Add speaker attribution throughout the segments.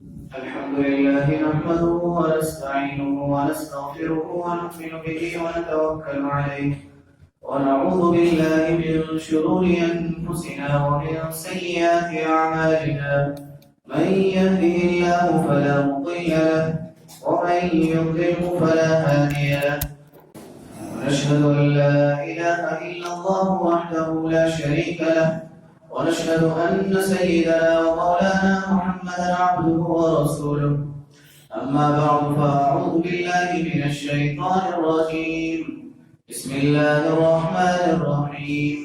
Speaker 1: الحمد لله نحمده ونستعينه ونستغفره ونؤمن به ونتوكل عليه ونعوذ بالله من شرور أنفسنا ومن سيئات أعمالنا من يهده الله فلا مضل له ومن يضلل فلا هادي له ونشهد أن لا إله إلا الله وحده لا شريك له ونشهد أن سيدنا ومولانا محمدا عبده ورسوله أما بعد فأعوذ بالله من الشيطان الرجيم بسم الله الرحمن الرحيم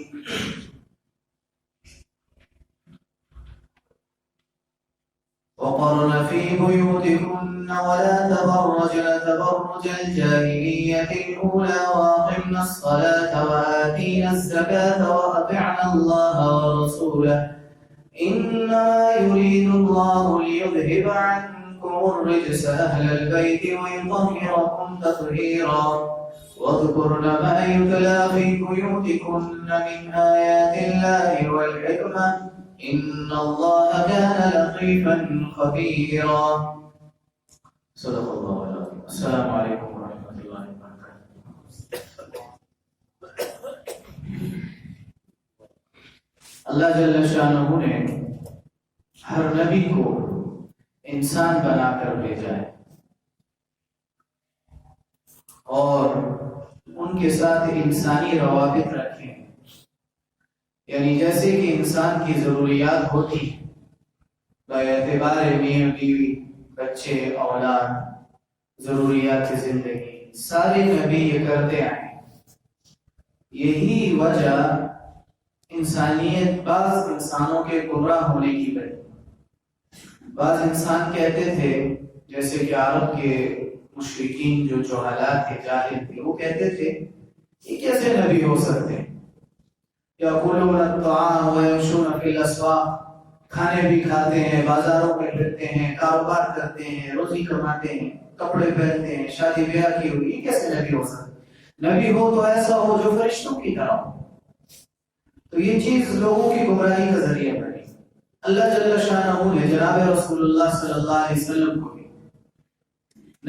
Speaker 1: وقرن في بيوتكن ولا تبرجن تبرج الجاهلية الأولى وأقمنا الصلاة وآتينا الزكاة وأطعنا الله ورسوله إنما يريد الله ليذهب عنكم الرجس أهل البيت ويطهركم تطهيرا واذكرن ما يتلى في بيوتكن من آيات الله والحكمة إن الله كان لطيفا خبيرا صدق الله العظيم. السلام عليكم ورحمة الله وبركاته. اللہ جل شانہ نے ہر نبی کو انسان بنا کر بھیجا ہے اور ان کے ساتھ انسانی روابط رکھے ہیں، یعنی جیسے کہ انسان کی ضروریات ہوتی باعتبار میاں بیوی بچے اولاد ضروریات زندگی سارے نبی یہ کرتے آئے. یہی وجہ انسانیت بعض انسانوں کے گمراہ ہونے کی وجہ. بعض انسان کہتے تھے جیسے کہ عرب کے مشرکین جو جہالات تھے جاہل تھے وہ کہتے تھے یہ کیسے نبی ہو سکتے ہیں، یأکلون الطعام ویمشون فی الاسواق، کھانے بھی کھاتے ہیں بازاروں میں پھرتے ہیں کاروبار کرتے ہیں روزی کماتے ہیں کپڑے پہنتے ہیں شادی بیاہ کی ہوئی، یہ کیسے نبی ہو سکتے؟ نبی ہو تو ایسا ہو جو فرشتوں کی طرح ہو. تو یہ چیز لوگوں کی گمراہی کا ذریعہ بنی. اللہ جل شانہ نے جناب رسول اللہ صلی اللہ علیہ وسلم کو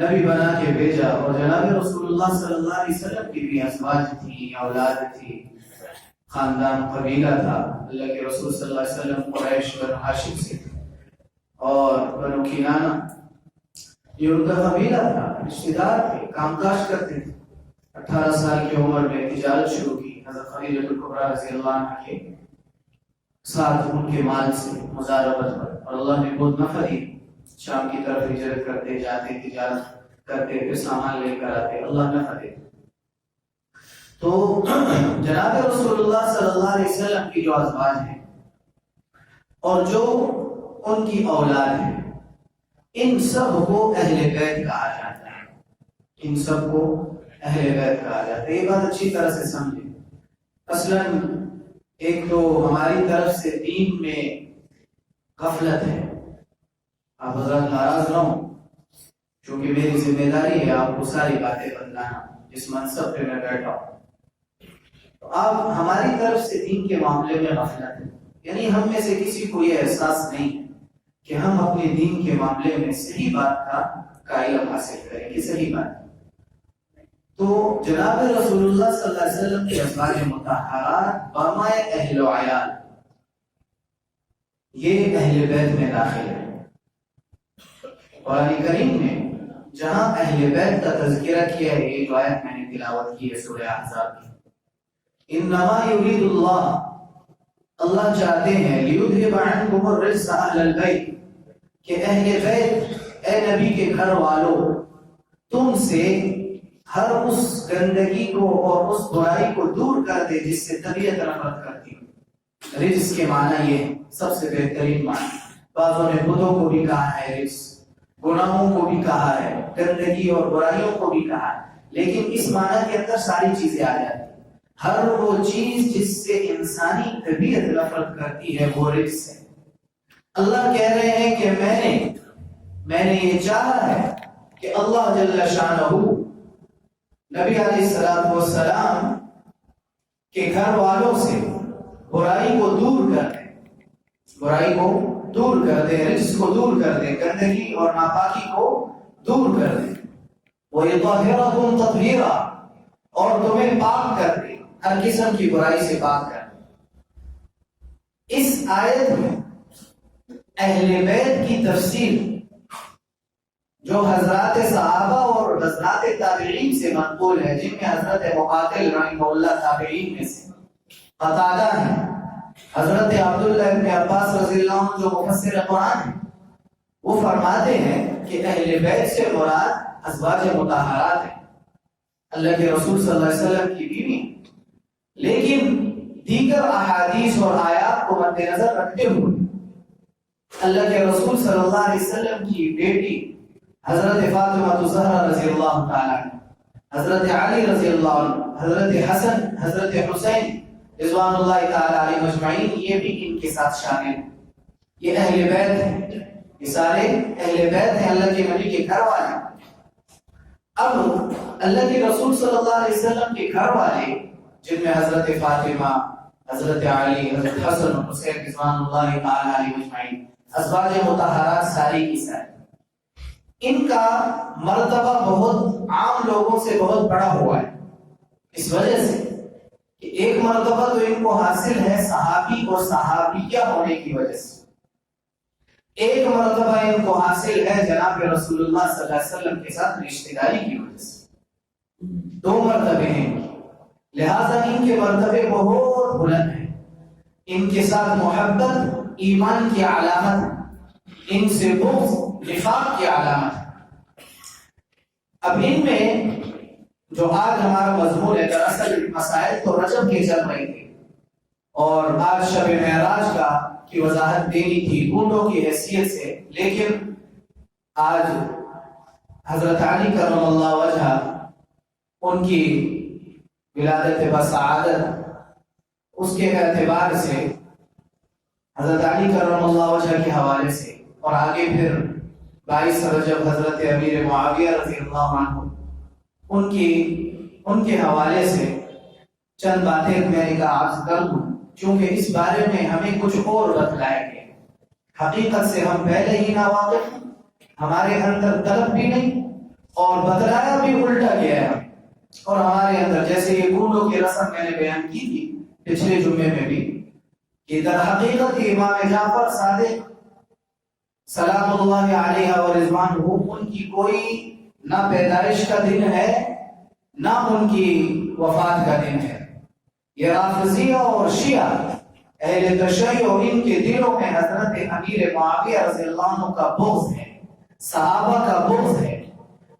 Speaker 1: نبی بنا کے بھیجا اور جناب رسول اللہ صلی اللہ علیہ وسلم کی بھی ازواج تھی اولاد تھی خاندان قبیلہ تھا. اللہ کے رسول صلی اللہ علیہ وسلم قریش بنو ہاشم سے اور بنو کنانہ یہ ان کا قبیلہ تھا، رشتے دار تھے، کام کاج کرتے تھے. 18 سال کی عمر میں تجارت شروع کی حضرت خدیجہ کبریٰ رضی اللہ عنہ کے ساتھ ان کے مال سے مزاربت پر، اور اللہ نے بہت نفع دی. شام کی طرف ہجرت کرتے جاتے تجارت کرتے پھر سامان لے کر آتے، اللہ نفع دے. تو جناب رسول اللہ صلی اللہ علیہ وسلم کی جو ازواج ہیں اور جو ان کی اولاد ہیں ان سب کو اہل بیت کہا جاتا ہے. ان سب کو اہل بیت کہا جاتا ہے. یہ بات اچھی طرح سے سمجھیں. اصلاً ایک تو ہماری طرف سے دین میں غفلت ہے. آپ حضرات ناراض نہ ہوں چونکہ میری ذمہ داری ہے آپ کو ساری باتیں بتلانا جس منصب پہ میں بیٹھا ہوں. تو آپ ہماری طرف سے دین کے معاملے میں غفلت ہے، یعنی ہم میں سے کسی کو یہ احساس نہیں ہے کہ ہم اپنے دین کے معاملے میں صحیح بات کا علم حاصل کریں کہ صحیح بات. تو جناب رسول اللہ صلی اللہ علیہ وسلم کی ازواج مطہرات بامائے اہل و عیال یہ اہل بیت میں داخل ہے. قرآن کریم نے جہاں اہل بیت کا تذکرہ کیا ہے، یہ جو آیت میں نے تلاوت کی ہے سورہ احزاب کی، انما یرید اللہ، اللہ چاہتے ہیں لیذہب عنکم الرجس اہل البیت، کہ اہل بیت اے نبی کے گھر والوں تم سے ہر اس گندگی کو اور اس برائی کو دور کر دے جس سے طبیعت نفرت کرتی ہے. رجس کے معنی یہ سب سے بہترین معنی. بعضوں نے بدوں کو بھی کہا ہے رجس، گناہوں کو بھی کہا ہے، گندگی اور برائیوں کو بھی کہا ہے، لیکن اس معنی کے اندر ساری چیزیں آ جاتی ہیں. ہر وہ چیز جس سے انسانی طبیعت نفرت کرتی ہے وہ رجس ہے. اللہ کہہ رہے ہیں کہ میں نے یہ چاہا ہے کہ اللہ جل شانہ نبی علیہ السلام کے گھر والوں سے برائی کو دور کر دیں. برائی کو دور کر دے، رجس کو دور کر دے، گندگی اور ناپاکی کو دور کر دے، وَيُطَهِّرَكُمْ تَطْهِيرًا، اور تمہیں پاک کر دے، ہر قسم کی برائی سے پاک کر دے۔ اس آیت میں اہل بیت کی تفصیل جو حضرات صحابہ اور حضرات تابعین سے منقول ہے، جن میں حضرت مقاتل رحمہ اللہ تابعین میں سے، قتادہ ہیں، حضرت عبداللہ ابن عباس رضی اللہ عنہ جو مفسر قرآن ہیں، وہ فرماتے ہیں کہ اہل بیت سے مراد ازواج مطہرات ہیں، اللہ کے رسول صلی اللہ علیہ وسلم کی بیوی، لیکن دیگر احادیث اور آیات کو مد نظر رکھتے ہوئے اللہ کے رسول صلی اللہ علیہ وسلم کی بیٹی حضرت فاطمہ الزہرا رضی اللہ تعالی عنہ، حضرت علی رضی اللہ عنہ، حضرت حسن، حضرت حسین رضوان اللہ تعالی علیہ مجمعین، یہ بھی ان کے ساتھ شامل ہیں۔ یہ اہل بیت ہیں، یہ سارے اہل بیت ہیں، اللہ کے نبی کے گھر والے۔ اب اللہ کے رسول صلی اللہ علیہ وسلم کے گھر والے، جن میں حضرت فاطمہ، حضرت علی، حضرت حسن اور حسین رضوان اللہ تعالی علیہ مجمعین، ازواج مطہرات ساری کی ساری، ان کا مرتبہ بہت عام لوگوں سے بہت بڑا ہوا ہے، اس وجہ سے کہ ایک مرتبہ تو ان کو حاصل ہے صحابی اور صحابیہ ہونے کی وجہ سے، ایک مرتبہ ان کو حاصل ہے جناب رسول اللہ صلی اللہ علیہ وسلم کے ساتھ رشتہ داری کی وجہ سے، دو مرتبے ہیں، لہذا ان کے مرتبے بہت بلند ہیں، ان کے ساتھ محبت ایمان کی علامت ہے، ان سے بغض نفاق کی علامت ہے۔ اب ان میں جو آج ہمارا مضمون ہے، دراصل مسائل تو رجب کے چل رہے تھے اور آج شب معراج کا کی وضاحت دینی تھی اونٹوں کی حیثیت سے، لیکن آج حضرت علی کرم اللہ وجہ، ان کی ولادت بسعادت، اس کے اعتبار سے حضرت علی کرم اللہ وجہ کے حوالے سے، اور آگے پھر 22 رجب حضرت امیر معاویہ رضی اللہ عنہ ان کے حوالے سے چند باتیں میں نے کہا عرض کر دوں، چونکہ اس بارے میں ہمیں کچھ اور بتلایا گیا، حقیقت سے ہم پہلے ہی ناواقف، ہمارے اندر طلب بھی نہیں اور بتلایا بھی الٹا گیا ہے، اور ہمارے اندر جیسے یہ گونڈوں کی رسم میں نے بیان کی تھی پچھلے جمعے میں بھی، کہ در حقیقت امام جعفر صادق سلام اللہ علیہ و رضوانہ، ان کی کوئی نہ پیدائش کا دن ہے نہ ان کی وفات کا دن ہے۔ یہ رافضیہ اور شیعہ اہل تشیع ان کے دلوں میں حضرت امیر معاویہ رضی اللہ عنہ کا بغض ہے، صحابہ کا بغض ہے،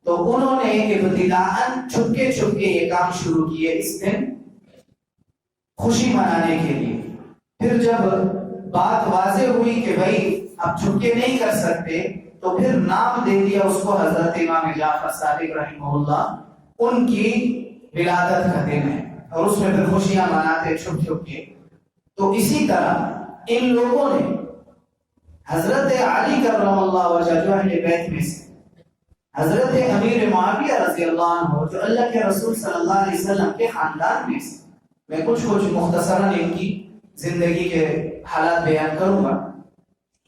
Speaker 1: تو انہوں نے ابتداءً چھپکے چھپکے یہ کام شروع کیے اس دن خوشی منانے کے لیے۔ پھر جب بات واضح ہوئی کہ بھائی اب چھپکے نہیں کر سکتے، تو پھر نام دے دیا اس کو حضرت امام جعفر صادق رحمہ اللہ، ان کی ولادت کا دن ہے، اور اس میں پھر خوشیاں مناتے چھپ چھپ کے۔ تو اسی طرح ان لوگوں نے حضرت علی کرم اللہ وجہ جو اہل بیت میں سے، حضرت امیر معاویہ رضی اللہ عنہ جو اللہ کے رسول صلی اللہ علیہ وسلم کے خاندان میں سے، میں کچھ مختصراً ان کی زندگی کے حالات بیان کروں گا،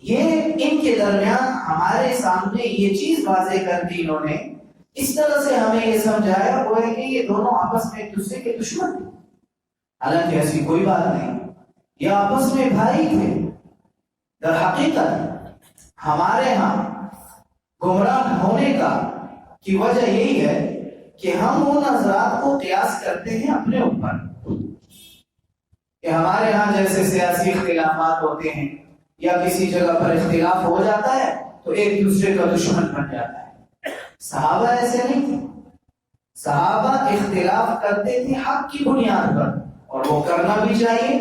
Speaker 1: یہ ان کے درمیان ہمارے سامنے یہ چیز واضح کر دی انہوں نے، اس طرح سے ہمیں یہ سمجھایا ہوا ہے کہ یہ دونوں آپس میں ایک دوسرے کے دشمن تھے، حالانکہ ایسی کوئی بات نہیں، یہ آپس میں بھائی تھے۔ در حقیقت ہمارے ہاں گمراہ ہونے کی وجہ یہی ہے کہ ہم ان حضرات کو قیاس کرتے ہیں اپنے اوپر، کہ ہمارے ہاں جیسے سیاسی اختلافات ہوتے ہیں یا کسی جگہ پر اختلاف ہو جاتا ہے تو ایک دوسرے کا دشمن بن جاتا ہے۔ صحابہ ایسے نہیں تھے، صحابہ اختلاف کرتے تھے حق کی بنیاد پر، اور وہ کرنا بھی چاہیے،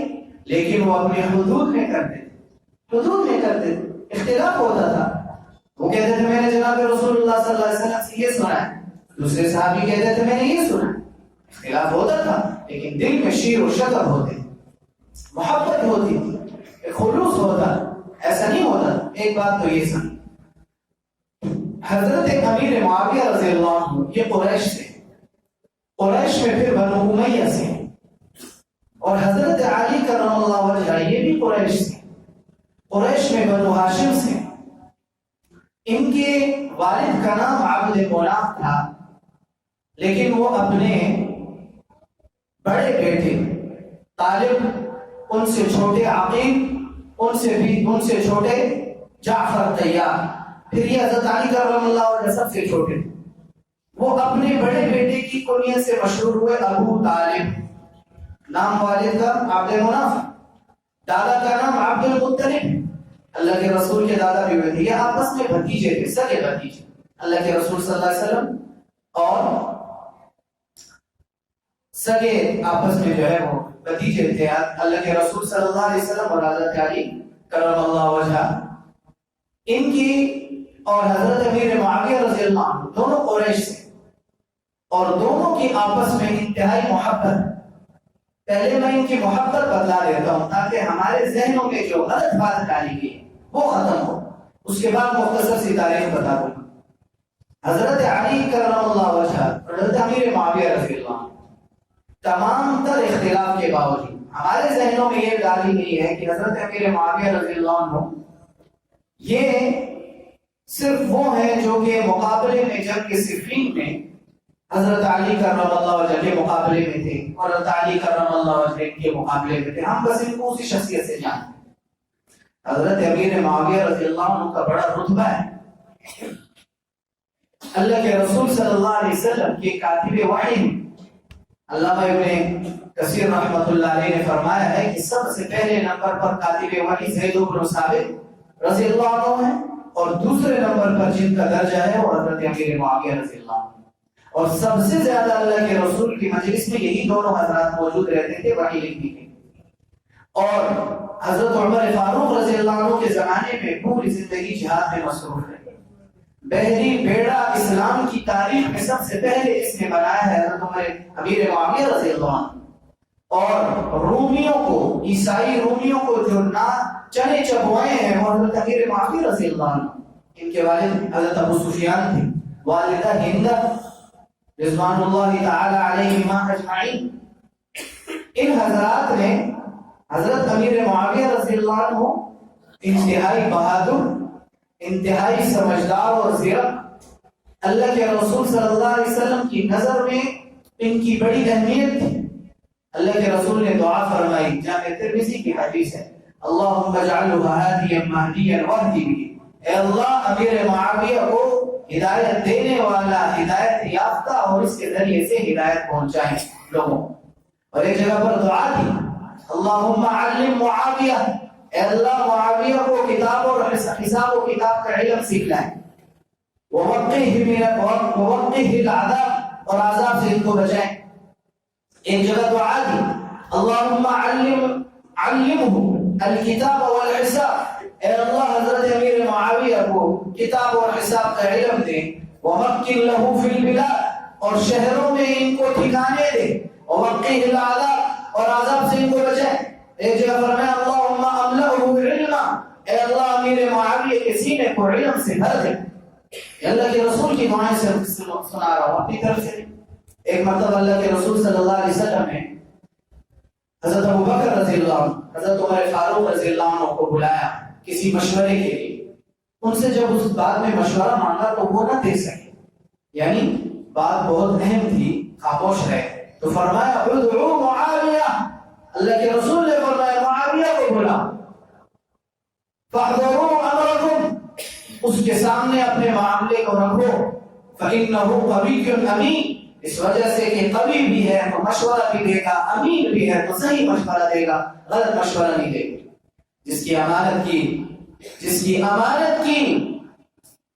Speaker 1: لیکن وہ اپنے حدود میں کرتے تھے، حدود میں کرتے تھے۔ اختلاف ہوتا تھا، وہ کہتے تھے میں نے جناب رسول اللہ صلی اللہ علیہ وسلم سے یہ سنا ہے، دوسرے صحابی کہتے تھے میں نے یہ سنا ہے۔ اختلاف ہوتا تھا، لیکن دل میں شیر و شکر ہوتے، محبت ہوتی تھی، خلوص ہوتا، ایسا نہیں ہوتا۔ ایک بات تو یہ سن، حضرت امیر معاویہ رضی اللہ عنہ یہ قریش سے، قریش میں پھر بنو امیہ سے، اور حضرت علی کرم اللہ وجہ یہ بھی قریش سے۔ قریش میں بنو ہاشم سے. ان کے والد کا نام عبد مناف تھا، لیکن وہ اپنے بڑے بیٹے طالب، ان سے چھوٹے عقیل، ان سے چھوٹے جعفر طیار، پھر یہ حضرت علی کرم اللہ وجہ سب سے چھوٹے، وہ اپنے بڑے بیٹے کی کنیت سے مشہور ہوئے ابو طالب. نام والد کا عبد مناف، دادا کا نام عبد المطلب. اللہ کے رسول کے دادا بھی ہوئے تھے، یہ آپس میں بھتیجے تھے، سگے بھتیجے. اللہ کے رسول صلی اللہ علیہ وسلم اور سگے آپس میں جو ہے وہ بھتیجے تھے. اللہ کے رسول صلی اللہ علیہ وسلم اور حضرت علی کرم اللہ وجہ، ان کی اور حضرت امیر معاویہ رضی اللہ عنہ دونوں قریش سے، اور دونوں کی آپس میں انتہائی محبت. پہلے میں ان کی محبت بتلا دیتا ہوں تاکہ ہمارے ذہنوں میں جو غلط بات ڈالی گئی وہ ختم ہو، اس کے بعد مختصر سی تاریخ بتا دوں. حضرت علی کرم اللہ وجہ اور حضرت امیر معاویہ رضی اللہ عنہ تمام تر اختلاف کے باوجود ہمارے ذہنوں میں یہ ڈالی گئی ہے کہ حضرت امیر معاویہ رضی اللہ عنہ یہ صرف وہ ہیں جو کہ مقابلے میں جنگ صفین میں حضرت علی کرم اللہ وجہ کے مقابلے میں تھے، اور حضرت علی کرم اللہ وجہ کے مقابلے میں تھے. ہم بس ان کو اسی شخصیت سے جانتے ہیں. حضرت امیر معاویہ رضی اللہ عنہ کا بڑا رتبہ ہے. اللہ کے رسول صلی اللہ علیہ وسلم کے کاتب وحی ہیں. علامہ ابن کثیر رحمۃ اللہ علیہ نے فرمایا ہے کہ سب سے پہلے نمبر پر کاتب وحی زید بن ثابت رضی اللہ عنہ ہیں، اور دوسرے نمبر پر جن کا درجہ ہے وہ حضرت امیر معاویہ رضی اللہ عنہ. اور سب سے زیادہ اللہ کے رسول کی مجلس میں یہی دونوں حضرات موجود رہتے تھے وحی لکھنے کے. اور حضرت عمر فاروق رضی اللہ عنہ کے زمانے میں پوری زندگی جہاد میں مصروف رہے. بحری بیڑا اسلام کی تاریخ میں سب سے پہلے اس نے بنایا ہے حضرت عمر امیر معاویہ رضی اللہ عنہ. اور رومیوں کو، عیسائی رومیوں کو جو نہ چنے چبوئے ہیں وہ حضرت امیر معاویہ رضی اللہ عنہ. ان کے والد حضرت ابو سفیان تھے، والدہ ہندہ رضوان اللہ تعالی علیہما اجمعین. ان حضرات نے حضرت امیر معاویہ رضی اللہ عنہ انتہائی بہادر، انتہائی سمجھدار اور زیرک، اللہ کے رسول صلی اللہ علیہ وسلم کی نظر میں ان کی بڑی اہمیت تھی. اللہ کے رسول نے دعا فرمائی، جامع ترمذی کی حدیث ہے، اللہم اجعلہ ہادیا مہدیا واہدی بہ. اے اللہ امیر معاویہ کو ہدایت دینے والا، ہدایت یافتہ، اور اس کے ذریعے سے ہدایت پہنچائیں لوگوں. اور ایک جگہ پر دعا کی، اللہم علم معاویہ، اے اللہ معاویہ کو کتاب اور حساب و کتاب کا علم سکھلائیں، ووقہ العذاب، اور عذاب سے ان کو بچائیں. ایک جگہ دعا کی، اللہم علمہ الکتاب والحساب، اے اللہ حضرت امیر معاویہ کو کتاب اور حساب کا علم دے، ومکن لہ فی البلاد، اور شہروں میں ان کو ٹھکانے دے، ووقہ العذاب، اور عذاب سے ان کو بچائے. ایک جگہ فرمایا اللہم املأہ علما، اے اللہ امیر معاویہ کے سینے کو علم سے بھر دے. اللہ کے رسول کی دعائیں سے سنا رہا ہوں اپنی طرف سے. ایک مرتبہ اللہ کے رسول صلی اللہ علیہ وسلم نے حضرت ابوبکر رضی اللہ عنہ، حضرت عمر فاروق رضی اللہ عنہ کو بلایا کسی مشورے کے لیے. ان سے جب اس بات میں مشورہ مانگا تو وہ نہ دے سکے، یعنی بات بہت اہم تھی، خاموش رہے. تو فرمایا ادعو معاویہ، اللہ کے رسول نے فرمایا معاویہ کو بلا، فاحذروا امرکم، اس کے سامنے اپنے معاملے کو رکھو، فإنہ قوی امین، اس وجہ سے کہ قوی بھی ہے تو مشورہ بھی دے گا، امین بھی ہے تو صحیح مشورہ دے گا، غلط مشورہ نہیں دے گا. جس کی امانت کی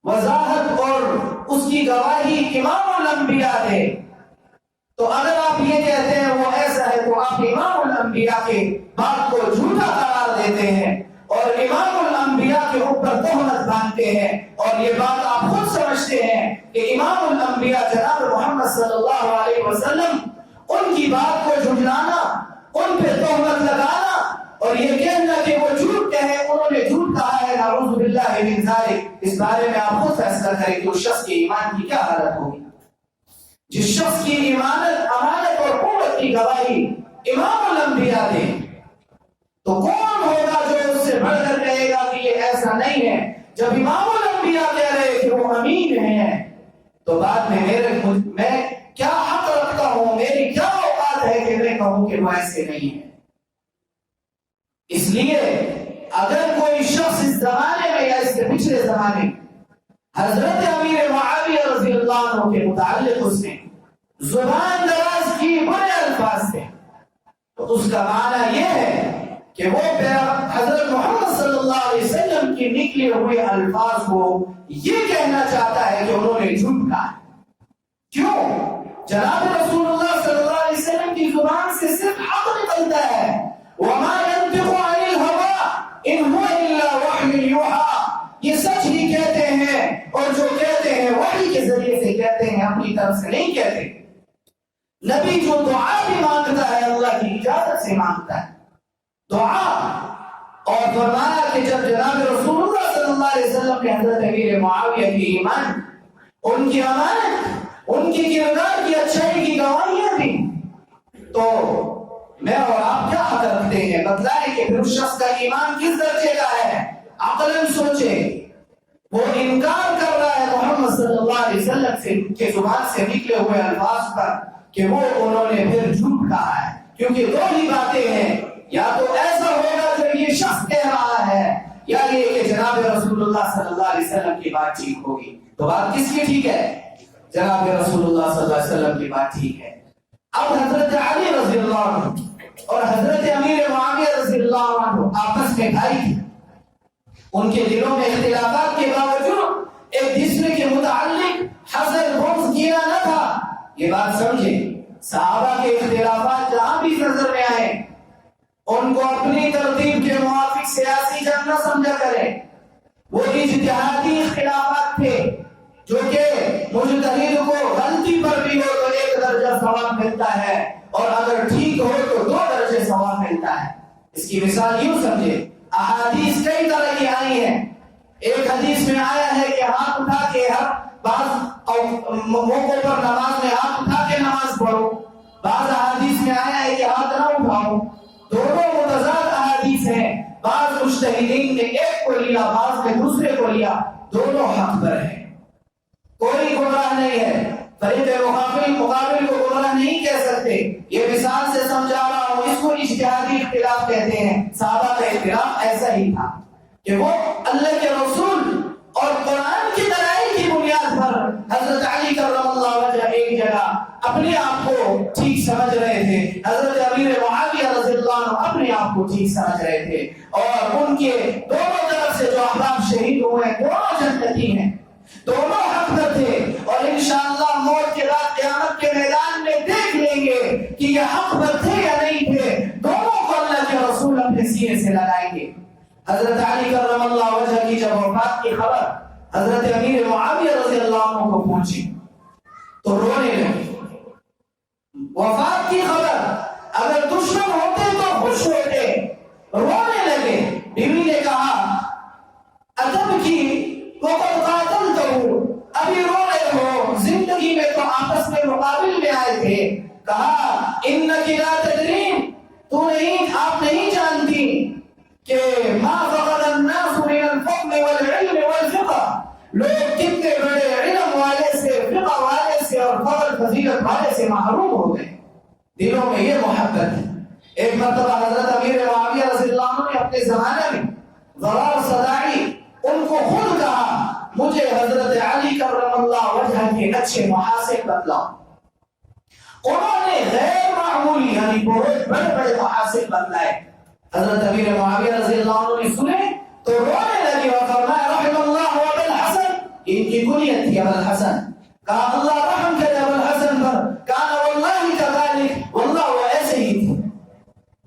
Speaker 1: وضاحت اور اس کی گواہی امام الانبیاء ہے. تو اگر آپ یہ کہتے ہیں وہ ایسا ہے تو آپ امام الانبیاء کے بات کو جھوٹا قرار دیتے ہیں اور امام الانبیاء کے اوپر تہمت باندھتے ہیں. اور یہ بات آپ خود سمجھتے ہیں کہ امام الانبیاء جناب محمد صلی اللہ علیہ وسلم، ان کی بات کو جھٹلانا، ان پہ تہمت لگانا اور یہ کہنا کہ وہ جھوٹ کہے، انہوں نے جھوٹ کہا ہے، نعوذ باللہ من ذالک. اس بارے میں آپ خود فیصلہ کریں کہ اس شخص کے ایمان کی کیا حالت ہوگی. جس شخص کی امانت اور قوت کی گواہی امام الانبیاء دے تو کون ہوگا جو اس سے بڑھ کر کہے گا کہ یہ ایسا نہیں ہے؟ جب امام الانبیاء کہہ رہے کہ وہ امین ہیں تو بعد میں میں کیا حق رکھتا ہوں، میری کیا اوقات ہے کہ میں کہوں کہ وہ ایسے نہیں ہے؟ اس لیے اگر کوئی شخص اس زمانے میں یا اس کے پچھلے زمانے میں حضرت امیر معاویہ رضی اللہ عنہ کے متعلق اس نے زبان دراز کی برے الفاظ سے، تو اس کا معنی یہ ہے کہ وہ حضرت محمد صلی اللہ علیہ وسلم کی نکلے ہوئے الفاظ کو یہ کہنا چاہتا ہے کہ انہوں نے جھوٹ کہا۔ کیوں؟ جناب رسول اللہ صلی اللہ علیہ وسلم کی زبان سے صرف حق نکلتا ہے۔ وما ينطق عن الهوى ان هو الا وحی یوحى، یہ سچ ہی کہتے ہیں اور جو کہتے ہیں وحی کے ذریعے سے کہتے ہیں، اپنی طرف سے نہیں کہتے۔ نبی جو دعا بھی مانگتا ہے اللہ کی اجازت سے مانگتا ہے دعا، اور فرمایا کہ جب جناب رسول اللہ صلی اللہ علیہ وسلم کے حضرت امیر معاویہ کی ایمان، ان کی امانت، ان کی کردار کی اچھائی کی گواہیاں دی، تو میں اور آپ کیا حق رکھتے ہیں؟ بتلائیں کہ پھر اس شخص کا ایمان کس درجے کا ہے؟ عقلاً سوچے، وہ انکار کر رہا ہے محمد صلی اللہ علیہ وسلم سے کے زبان سے نکلے ہوئے الفاظ پر کہ وہ انہوں نے پھر جھوٹ کہا ہے۔ کیونکہ دو ہی باتیں ہیں، یا تو ایسا ہوگا جو یہ شخص کہہ رہا ہے، یا یہ کہ جناب رسول اللہ صلی اللہ علیہ وسلم کی بات ٹھیک ہوگی۔ تو بات کس کی ٹھیک ہے؟ جناب رسول اللہ صلی اللہ علیہ وسلم کی بات ٹھیک ہے۔ اب حضرت علی رضی اللہ عنہ اور حضرت امیر معاویہ رضی اللہ عنہ آپس میں بھائی تھے، ان کے دلوں میں اختلافات کے باوجود ایک دوسرے کے متعلق حسد بغض کینا نہ تھا۔ یہ بات سمجھے، صحابہ کے اختلافات جہاں بھی نظر میں آئے ان کو اپنی ترتیب کے موافق سیاسی جنگ نہ سمجھا کرے، وہ اجتہادی اختلافات تھے جو کہ مجتہد کو غلطی پر بھی ہو تو 1 درجہ ثواب ملتا ہے اور اگر ٹھیک ہو تو 2 درجے ثواب ملتا ہے۔ اس کی مثال یوں سمجھے، احادیث کئی طرح کی آئی ہیں۔ ایک حدیث میں آیا ہے کہ ہاتھ اٹھا کے ہر بعض موقعوں پر نماز میں ہاتھ اٹھا کے نماز پڑھو، بعض احادیث میں آیا ہے کہ ہاتھ نہ اٹھاؤ۔ دونوں متضاد احادیث ہیں، بعض مجتہدین نے ایک کو لیا، بعض نے دوسرے کو لیا، دونوں حق پر ہیں، کوئی گمراہ نہیں ہے۔ فریق مقابل کو گمراہ نہیں کہہ سکتے۔ یہ مثال سے سمجھا رہا ہوں، اس کو اجتہادی اختلاف کہتے ہیں۔ صحابہ کا اختلاف ایسا ہی تھا کہ وہ اللہ کے رسول اور قرآن کی دلائل کی بنیاد پر حضرت علی کرم اللہ وجہ ایک جگہ اپنے آپ کو ٹھیک سمجھ رہے تھے، حضرت امیر معاویہ رضی اللہ عنہ اپنے آپ کو ٹھیک سمجھ رہے تھے، اور ان کے دونوں طرف سے جو احباب شہید ہوئے دونوں جنتی ہیں، دونوں حق پر تھے، اور انشاءاللہ موت کے بعد قیامت کے میدان میں دیکھ لیں گے کہ یہ حق پر تھے یا نہیں تھے۔ دونوں کو اللہ کے رسول اپنے سینے سے لگائیں گے۔ حضرت علی کرم اللہ وجہ کی جب وفات کی خبر حضرت امیر معاویہ رضی اللہ عنہ کو پہنچی تو رونے لگے۔ وفات کی خبر، اگر دشمن ہوتے تو خوش ہوتے، رونے لگے۔ بیوی نے کہا ادب کی وقت قاتل تو ابھی رو رہے ہو، زندگی میں تو آپس میں مقابل میں آئے تھے۔ کہا انک لا تدرین، تو نہیں، آپ نہیں جانتی کہ ما فقد الناس من الفضل والعلم والفقہ، لوگ کتنے بڑے علم والے سے، فقہ والے سے اور فضل فضیلت والے سے محروم ہو گئے۔ دلوں میں یہ محبت ہے۔ ایک مرتبہ حضرت امیر معاویہ رضی اللہ عنہ نے اپنے زمانے میں ضرار صداعی ان کو خود کہا مجھے حضرت علی کرم اللہ وجہ کے اچھے محاسن بتلاؤ۔ انہوں نے غیر معمولی یعنی بہت بڑے بڑے محاسن بتلائے۔ حضرت امیر معاویہ رضی اللہ عنہ نے سنے تو رونے لگے اور فرمایا رحم اللہ ابا الحسن، ان کی کنیت تھی ابا الحسن، کہا اللہ رحم کرے ابا الحسن پر، کہا واللہ کذالک، واللہ وہ ایسے ہی تھے۔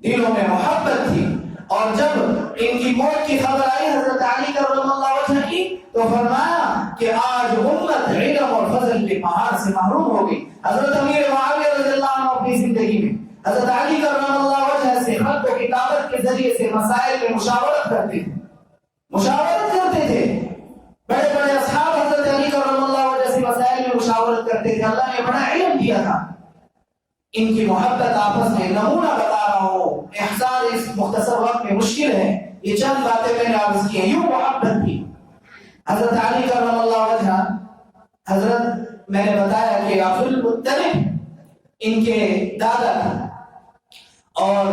Speaker 1: دلوں میں محبت تھی، اور جب ان کی موت کی خبر آئی حضرت علی کرم اللہ وجہ کی تو فرمایا کہ آج امت علم اور فضل کے پہاڑ سے محروم ہو گئی۔ حضرت امیر معاویہ رضی اللہ عنہ اپنی زندگی میں حضرت علی کرم اللہ وجہ سے خط و کتابت کے ذریعے سے مسائل میں مشاورت کرتے تھے، بڑے بڑے اصحاب حضرت علی کرم اللہ وجہ سے مسائل میں مشاورت کرتے تھے۔ اللہ نے بڑا علم دیا تھا۔ ان کی محبت آپس میں نمونہ بتا رہا ہوں، احسار اس مختصر وقت میں مشکل ہے، یہ چند باتیں میں نے عرض کی ہیں۔ یوں محبت تھی حضرت علی کرم اللہ وجہ، حضرت میں نے بتایا کہ عبد المطلب ان کے دادا تھے اور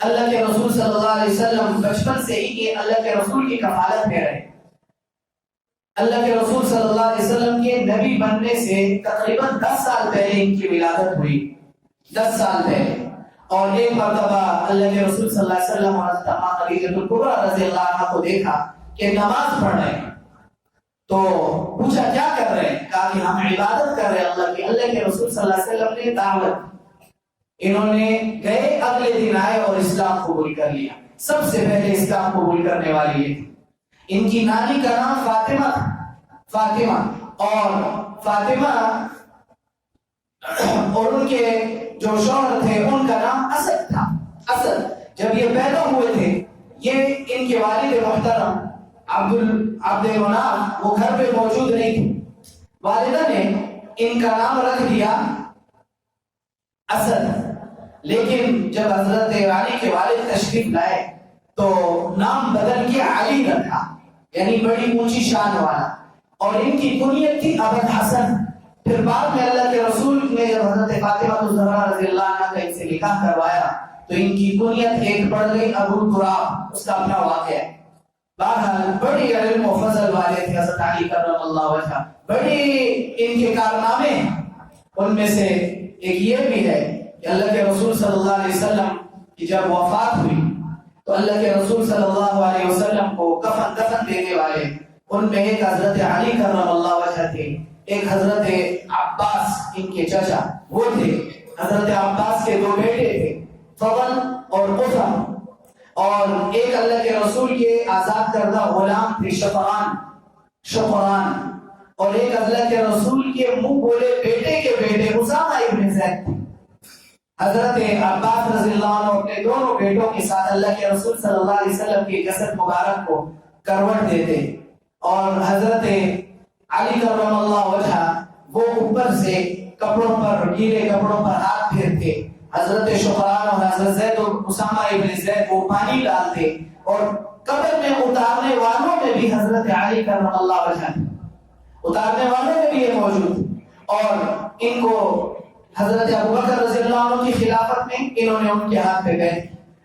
Speaker 1: اللہ کے رسول صلی اللہ علیہ وسلم بچپن سے ہی کہ اللہ کے رسول کی کفالت میں رہے۔ اللہ کے رسول صلی اللہ علیہ وسلم کے نبی بننے سے تقریباً 10 سال پہلے ان کی ولادت ہوئی، 10 سال پہلے۔ اور ایک مرتبہ اللہ کے رسول صلی اللہ علیہ وسلم اور حضرت اماں خدیجہ الکبریٰ رضی اللہ عنہا کو دیکھا کہ نماز پڑھ رہے ہیں، تو پوچھا کیا کر رہے ہیں؟ کہا کہ ہم عبادت کر رہے ہیں اللہ کی۔ اللہ کے رسول صلی اللہ علیہ وسلم نے دعوت، انہوں نے گئے، اگلے دن آئے اور اسلام قبول کر لیا۔ سب سے پہلے اسلام قبول کرنے والی یہ تھی۔ ان کی نانی کا نام فاطمہ تھا، فاطمہ، اور فاطمہ اور ان کے جو شوہر تھے ان کا نام اسد تھا، اسد۔ جب یہ پیدا ہوئے تھے، یہ ان کے والد محترم عبد المناف وہ گھر پہ موجود نہیں تھے، والدہ نے ان کا نام رکھ دیا اسد۔ لیکن جب حضرت علی کے والد تشریف لائے تو نام بدل کے علی رکھا، یعنی بڑی اونچی شان والا، اور ان کی کنیت تھی ابو حسن۔ پھر بعد میں اللہ کے رسول نے جب حضرت فاطمہ الزہرا رضی اللہ عنہا کا ان سے نکاح کروایا تو ان کی کنیت ایک پڑ گئی ابو تراب، اس کا اپنا واقعہ ہے۔ بہرحال بڑی علم و فضل والے تھے حضرت علی کرم اللہ وجہ، بڑی ان کے کارنامے، ان میں سے ایک یہ بھی ہے کہ اللہ کے رسول صلی اللہ علیہ وسلم کی جب وفات ہوئی تو اللہ کے رسول صلی اللہ علیہ وسلم کو کفن دینے والے ان میں ایک حضرت علی کرم اللہ وجہ تھے، ایک حضرت عباس ان کے چچا وہ تھے۔ حضرت عباس کے 2 بیٹے تھے، فضل اور قفر، اور ایک اللہ کے رسول کے آزاد کردہ غلام تھے شفران، اور ایک اللہ کے رسول کے منہ بولے بیٹے کے بیٹے اسامہ ابن زید تھے۔ حضرت عباس رضی اللہ عنہ اپنے دونوں بیٹوں کے ساتھ اللہ کے رسول صلی اللہ علیہ وسلم کے جسد مبارک کو کروٹ دیتے، اور حضرت علی کرم اللہ وجہ وہ اوپر سے کپڑوں پر، گیلے کپڑوں پر ہاتھ پھیرتے، حضرت شفران اور حضرت زید اور اسامہ ابن زید وہ پانی ڈالتے، اور قبر میں اتارنے والوں میں بھی حضرت علی کرم اللہ وجہ، اتارنے والوں میں بھی یہ موجود، اور ان کو حضرت ابوبکر رضی اللہ عنہ کی خلافت میں انہوں نے ان کے ہاتھ پہ گئے،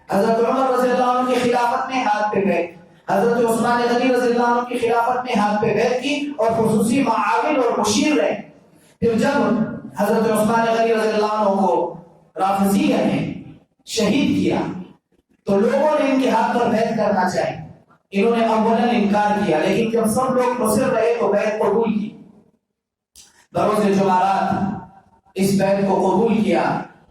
Speaker 1: حضرت عمر رضی اللہ عنہ کی خلافت میں ہاتھ پہ گئے، حضرت عثمان غنی رضی اللہ عنہ کی خلافت میں ہاتھ پہ بیعت کی اور خصوصی معاون اور مشیر رہے۔ پھر جب حضرت عثمان غنی رضی اللہ عنہ کو رافضیہ نے شہید کیا تو لوگوں نے ان کے ہاتھ پر بیعت کرنا چاہی، انہوں نے اولاً انکار کیا، لیکن جب سب لوگ مصر رہے تو بیعت قبول کی۔ بروز جمعرات اس بیعت کو قبول کیا،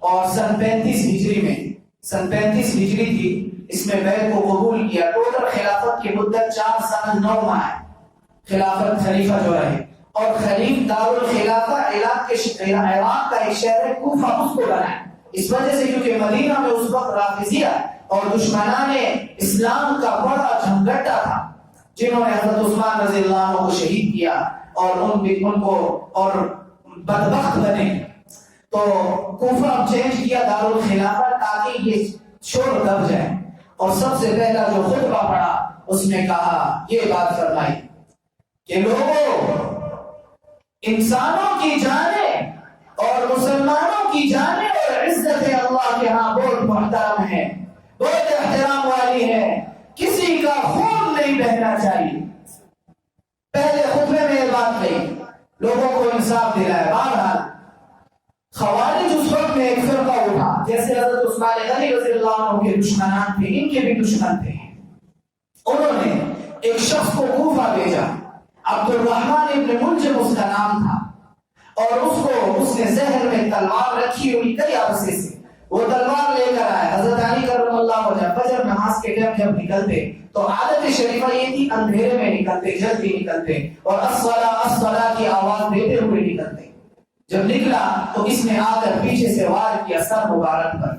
Speaker 1: اور سن 35 ہجری میں، سن 35 ہجری تھی، اس میں بیعت کو قبول کیا۔ ٹوٹل خلافت کی مدت 4 سال 9 ماہ ہے، خلافت خلیفہ جو رہے، اور خلیف دارالخلافہ عراق کا ایک شہر ہے کوفہ، اس کو بنایا، اس وجہ سے کیونکہ مدینہ میں اس وقت رافضیہ اور دشمنان اسلام کا بڑا جھمگٹا تھا، جنہوں نے حضرت عثمان رضی اللہ عنہ کو شہید کیا اور ان کو اور بدبخت بنے، تو کوفہ چینج کیا دارالخلافہ تاکہ یہ شور دب جائے، اور سب سے پہلا جو خطبہ پڑھا اس میں کہا، یہ بات فرمائی کہ لوگوں، انسانوں کی جانیں اور مسلمانوں کی جانیں اور عزت اللہ کے ہاں بہت محترم ہے، بہت احترام والی ہے، کسی کا خون نہیں بہنا چاہیے۔ پہلے خطبے میں یہ بات کہی، لوگوں کو انصاف دلایا۔ بہرحال خوارج اس وقت میں ایک فرقہ اٹھا، جیسے حضرت عثمان غنی رضی اللہ عنہ کے دشمنان تھے، ان کے بھی دشمن تھے، انہوں نے ایک شخص کو کوفہ بھیجا، عبد الرحمن ابن ملجم اس کا نام تھا، اور اس نے ذہن میں تلوار رکھی ہوئی کئی عرصے سے، وہ تلوار لے کر آئے۔ حضرت علی کرم اللہ وجہ فجر نماز کے ٹائم جب نکلتے تو عادت شریفہ یہ تھی اندھیرے میں نکلتے، جلدی نکلتے، اور الصلاۃ الصلاۃ کی آواز دیتے ہوئے نکلتے۔ جب نکلا تو اس نے آ کر پیچھے سے وار کیا سر مبارک پر،